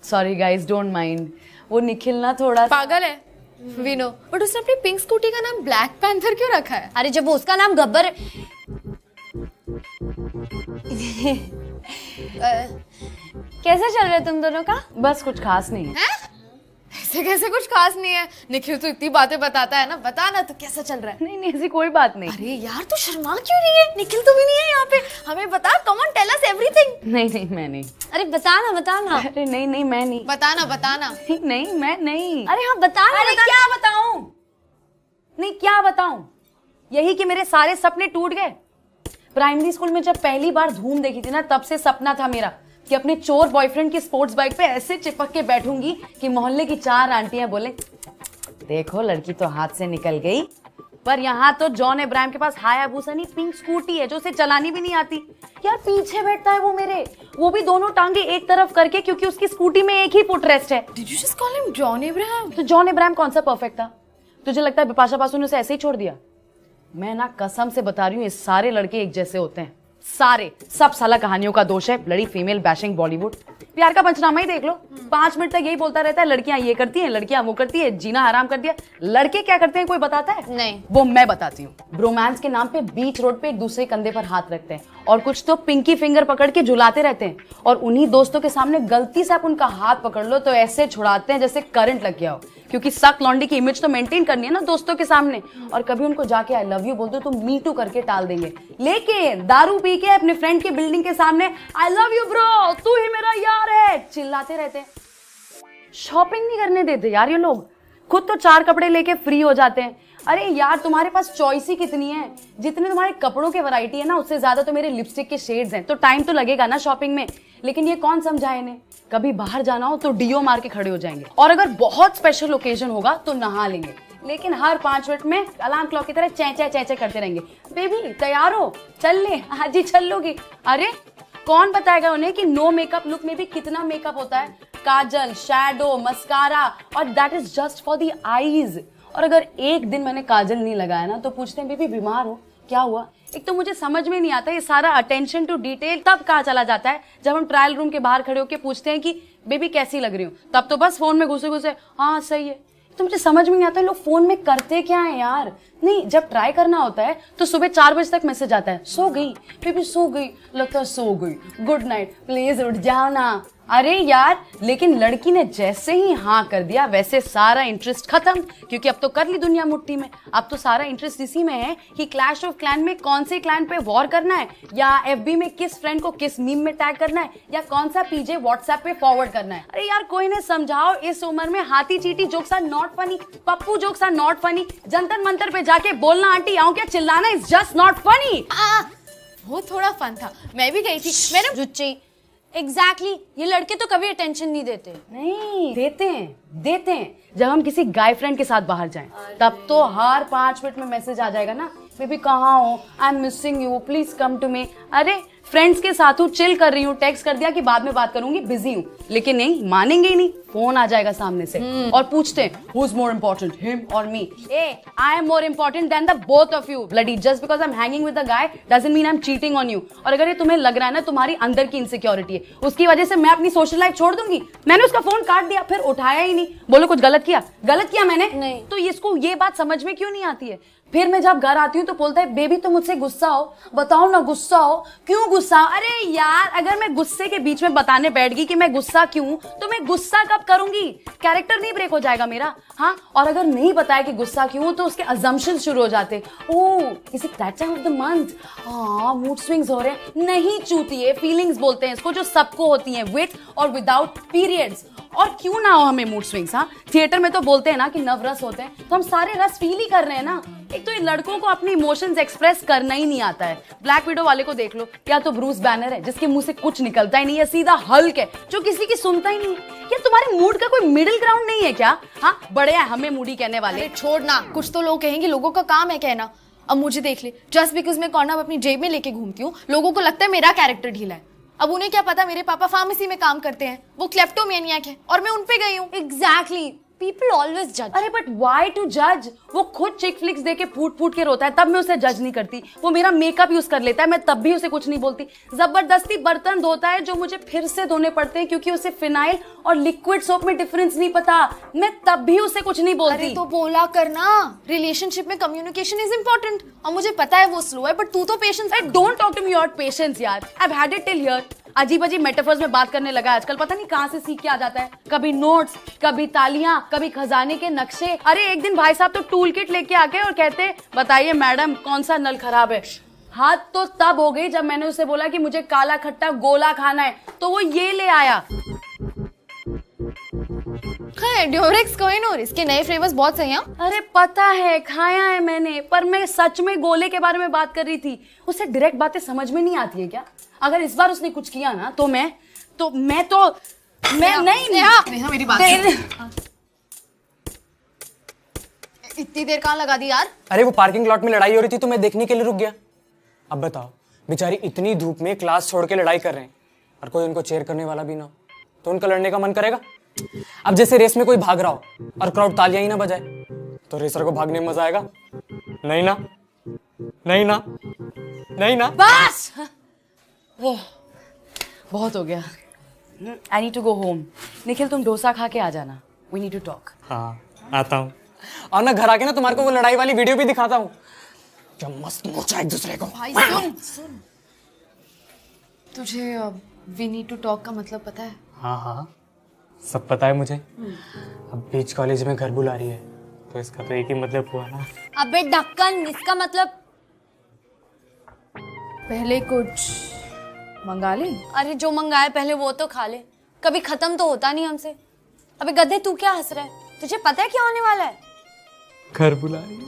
Sorry guys, don't mind. वो निखिल ना थोड़ा पागल है वी नो, बट उसने अपनी पिंक स्कूटी का नाम ब्लैक पैंथर क्यों रखा है? अरे जब उसका नाम गब्बर कैसा चल रहा है तुम दोनों का? बस कुछ खास नहीं है। ऐसे कैसे कुछ खास नहीं है? निखिल तो इतनी बातें बताता है ना, बता ना तो कैसा चल रहा है? नहीं नहीं, ऐसी कोई बात नहीं। अरे यार तू शर्मा क्यों रही है? निखिल तो भी नहीं है यहाँ पे, हमें बता, come on tell us everything. नहीं नहीं, मैं नहीं। अरे बता ना। अरे नहीं नहीं, मैं नहीं। बताना। नहीं, मैं नहीं। अरे हाँ बता ना। अरे क्या बताऊं? नहीं क्या बताऊं? यही कि मेरे सारे सपने टूट गए। प्राइमरी स्कूल में जब पहली बार धूम देखी थी ना, तब से सपना था मेरा कि अपने चोर बॉयफ्रेंड की स्पोर्ट्स बाइक पे ऐसे चिपक के बैठूंगी कि मोहल्ले की 4 आंटियां बोले, देखो लड़की तो हाथ से निकल गई। पर यहाँ तो जॉन अब्राहम के पास हायाबुसा नहीं, पिंक स्कूटी है जो उसे चलानी भी नहीं आती। यार पीछे बैठता है वो मेरे, वो भी दोनों टांगे एक तरफ करके, क्योंकि उसकी स्कूटी में एक ही फुट रेस्ट है। Did you just call him John Abraham? तो जॉन अब्राहम कौन सा परफेक्ट था? तुझे लगता है बिपाशा बासु ने उसे ऐसे ही छोड़ दिया? मैं ना कसम से बता रही हूँ, ये सारे लड़के एक जैसे होते हैं, सारे। सब साला कहानियों का दोष है, ब्लडी फीमेल बैशिंग बॉलीवुड। प्यार का पंचनामा ही देख लो, 5 मिनट तक यही बोलता रहता है, लड़कियां ये करती हैं, लड़कियां वो करती है, जीना हराम कर दिया। लड़के क्या करते हैं कोई बताता है? नहीं। वो मैं बताती हूँ। ब्रोमांस के नाम पे बीच रोड पे एक दूसरे कंधे पर हाथ रखते हैं, और कुछ तो पिंकी फिंगर पकड़ के झुलाते रहते हैं, और उन्हीं दोस्तों के सामने गलती से आप उनका हाथ पकड़ लो तो ऐसे छुड़ाते हैं जैसे करंट लग गया हो, क्योंकि सक लॉन्डी की इमेज तो मेंटेन करनी है ना दोस्तों के सामने। और कभी उनको जाके आई लव यू बोल दो तो मी टू करके टाल देंगे, लेकिन दारू पी के अपने फ्रेंड की बिल्डिंग के सामने आई लव यू ब्रो, तू ही मेरा यार है, चिल्लाते रहते हैं। शॉपिंग नहीं करने देते यार ये लोग, खुद तो 4 कपड़े लेके फ्री हो जाते हैं। अरे यार तुम्हारे पास चॉइस ही कितनी है, जितने तुम्हारे कपड़ों के वैरायटी है ना, उससे ज्यादा तो मेरे लिपस्टिक के शेड्स हैं, तो टाइम तो लगेगा ना शॉपिंग में। लेकिन ये कौन समझाए इन्हें? कभी बाहर जाना हो तो डीओ मार के खड़े हो जाएंगे, और अगर बहुत स्पेशल ओकेजन होगा तो नहा लेंगे, लेकिन हर 5 मिनट में अलार्म क्लॉक की तरह चै करते रहेंगे। बेबी तैयार हो, चल ले, आज ही चल लोगी। अरे कौन बताएगा उन्हें कि नो मेकअप लुक में भी कितना मेकअप होता है? काजल, शैडो, मस्कारा, और that is just for the eyes. और अगर एक दिन मैंने काजल नहीं लगाया ना तो पूछते हैं बेबी बीमार हो, क्या हुआ? एक तो मुझे समझ में नहीं आता ये सारा अटेंशन टू डिटेल तब कहाँ चला जाता है जब हम ट्रायल रूम के बाहर खड़े होकर पूछते हैं कि बेबी कैसी लग रही हूँ, तब तो बस फोन में घुसे हाँ सही है। तो मुझे समझ में नहीं आता लोग फोन में करते क्या है यार। नहीं, जब ट्राई करना होता है तो सुबह 4 बजे तक मैसेज आता है, सो गई बेबी, सो गई, लगता है सो गई, गुड नाइट, प्लीज उठ जाओ ना। अरे यार, लेकिन लड़की ने जैसे ही हाँ कर दिया वैसे सारा इंटरेस्ट खत्म, क्योंकि अब तो कर ली दुनिया मुट्ठी में। अब तो सारा इंटरेस्ट इसी में है कि क्लैश ऑफ क्लैन में कौन से क्लैन पे वॉर करना है, या एफबी में किस फ्रेंड को किस मीम में टैग करना है, या कौन सा पीजे व्हाट्सएप पे फॉरवर्ड करना है। अरे यार कोई ने समझाओ, इस उम्र में हाथी चीटी jokes are not funny, Pappu jokes are not funny, Jantar Mantar पे जाके बोलना आंटी आऊं क्या चिल्लाना इज जस्ट नॉट फनी। वो थोड़ा फन था, मैं भी गई थी। मैंने जुच्ची एग्जैक्टली ये लड़के तो कभी अटेंशन नहीं देते। नहीं देते हैं जब हम किसी गाय फ्रेंड के साथ बाहर जाएं, तब तो हर 5 मिनट में मैसेज आ जाएगा ना, बेबी कहाँ हो, I am missing you, please come to me. अरे फ्रेंड्स के साथ हूँ, चिल कर रही हूँ, टेक्स्ट कर दिया कि बाद में बात करूंगी, बिजी हूँ, लेकिन नहीं मानेंगे ही नहीं, फोन आ जाएगा सामने से और पूछते हैं who is more important, him or me? I am more important than the both of you bloody, just because I am hanging with the guy doesn't mean I am cheating on you. और अगर ये तुम्हें लग रहा है ना तुम्हारी अंदर की इनसिक्योरिटी है, उसकी वजह से मैं अपनी सोशल लाइफ छोड़ दूंगी। मैंने उसका फोन काट दिया, फिर उठाया ही नहीं, बोलो कुछ गलत किया मैंने? नहीं। तो इसको ये बात समझ में क्यों नहीं आती है? फिर मैं जब घर आती हूँ तो बोलता है बेबी तुम मुझसे गुस्सा हो, बताओ ना गुस्सा हो, क्यों गुस्सा? अरे यार अगर मैं गुस्से के बीच में बताने बैठ गई कि मैं गुस्सा क्यों, तो मैं गुस्सा कब करूंगी? कैरेक्टर नहीं ब्रेक हो जाएगा मेरा? हाँ, और अगर नहीं बताया कि गुस्सा क्यों तो उसके अजम्पशन शुरू हो जाते, oh is it that time of the month, हाँ मूड स्विंग्स हो रहे हैं। नहीं चूतिए, फीलिंग्स बोलते हैं इसको, जो सबको होती हैं विथ और विदाउट पीरियड्स। और क्यों ना हो हमें मूड स्विंग्स? हाँ, थिएटर में तो बोलते हैं ना कि नवरस होते हैं, तो हम सारे रस फील ही कर रहे हैं ना। एक तो ये लड़कों को अपनी इमोशंस एक्सप्रेस करना ही नहीं आता है। ब्लैक विडो वाले को देख लो, या तो ब्रूस बैनर है जिसके मुंह से कुछ निकलता ही नहीं है, सीधा हल्क है जो किसी की सुनता ही नहीं है। या तुम्हारे मूड का कोई मिडिल ग्राउंड नहीं है क्या? हाँ, बड़े हैं हमें मूडी कहने वाले। अरे छोड़ ना, कुछ तो लोग कहेंगे, लोगों का काम है कहना। अब मुझे देख ले, जस्ट बिकॉज मैं कॉर्नर अपनी जेब में लेके घूमती हूँ, लोगों को लगता है मेरा कैरेक्टर ढीला है। अब उन्हें क्या पता मेरे पापा फार्मेसी में काम करते हैं, वो क्लेप्टोमेनियक है और मैं उन पे गई हूँ। Exactly People always judge. अरे बट वाई टू जज? वो खुद चिक फ्लिक्स देके फूट फूट के रोता है, तब मैं उसे जज नहीं करती। वो मेरा मेकअप यूज कर लेता है, मैं तब भी उसे कुछ नहीं बोलती। जबरदस्ती बर्तन धोता है जो मुझे फिर से धोने पड़ते हैं क्योंकि उसे फिनाइल और लिक्विड सोप में डिफरेंस नहीं पता, मैं तब भी उसे कुछ नहीं बोलती। अरे तो बोला करना, रिलेशनशिप में कम्युनिकेशन इज इंपॉर्टेंट। और मुझे पता है वो स्लो है, बट तू तो patience. Don't talk to me about patience यार, I have had it till here. अजीब अजीब मेटाफर्स में बात करने लगा आजकल, पता नहीं कहां से सीख के आ जाता है। कभी नोट्स, कभी तालियां, कभी खजाने के नक्शे। अरे एक दिन भाई साहब तो टूल किट लेके आ गए और कहते बताइए मैडम कौन सा नल खराब है। हाथ तो तब हो गई जब मैंने उसे बोला कि मुझे काला खट्टा गोला खाना है, तो वो ये ले आया। ड्यूरेक्स कोहिनूर, इसके नए फ्लेवर्स बहुत सही हैं। अरे पता है, खाया है मैंने, पर मैं सच में गोले के बारे में बात कर रही थी। उसे डायरेक्ट बातें समझ में नहीं आती है क्या? अगर इस बार उसने कुछ किया ना तो मैं नहीं नेहा मेरी बात सुन। इतनी देर कहाँ लगा दी यार? अरे वो पार्किंग लॉट में लड़ाई हो रही थी तो मैं देखने के लिए रुक गया। अब बताओ, बेचारी इतनी धूप में क्लास छोड़ के लड़ाई कर रहे हैं और कोई उनको चेयर करने वाला भी ना हो, तो उनका लड़ने का मन करेगा? अब जैसे रेस में कोई भाग रहा हो और क्राउड तालियां ही ना बजाए, तो रेसर को भागने में मजा आएगा? नहीं ना, नहीं ना, नहीं ना। बस वो बहुत हो गया। I need to go home. Nikhil तुम डोसा खा के आ जाना, वी नीड टू टॉक। हाँ आता हूँ, और ना घर आके ना तुम्हारे को वो लड़ाई वाली वीडियो भी दिखाता हूँ, क्या मस्त नोचा एक दूसरे को। भाई सुन, तुझे वी नीड टू टॉक का मतलब पता है? हाँ हाँ सब पता है मुझे। अब बीच कॉलेज में घर बुला रही है, तो इसका तो एक ही मतलब हुआ ना। अबे ढक्कन, इसका मतलब पहले कुछ मंगा ले। अरे जो मंगाए पहले वो तो खा ले, कभी खत्म तो होता नहीं हमसे। अबे गधे, तू क्या हंस रहा है? तुझे पता है क्या होने वाला है? घर बुला रही है।